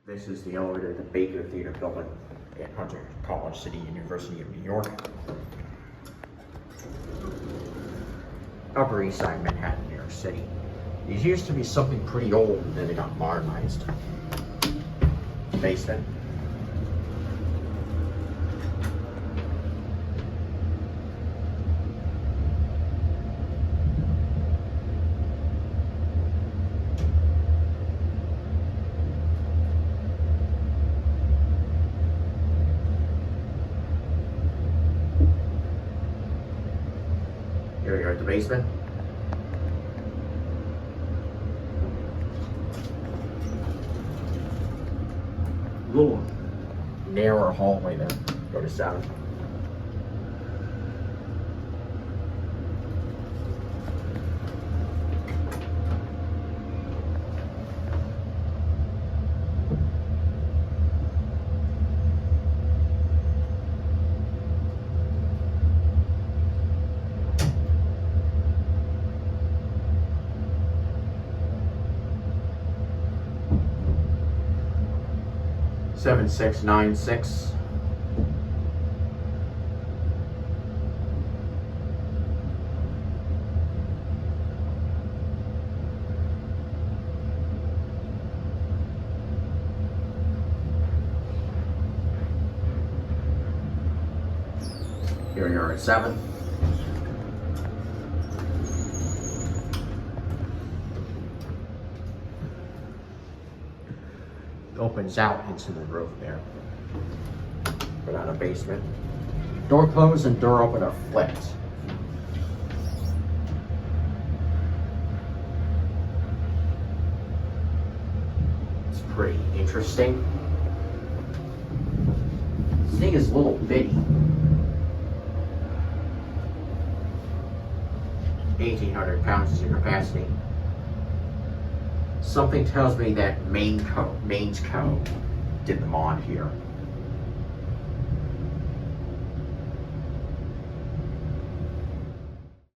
This is the elevator at the Baker Theater building at Hunter College City, University of New York. Upper East Side, Manhattan, New York City. It used to be something pretty old, and then it got modernized. Basement. Here we are at the basement. Little narrow hallway there. Go to 7. Seven, 6, 9, 6. Here we are at 7. Opens out into the roof there, but not a basement. Door closed and door open are flipped. It's pretty interesting. This thing is a little bitty. 1,800 pounds is your capacity. Something tells me that MAINTCO did the mod here.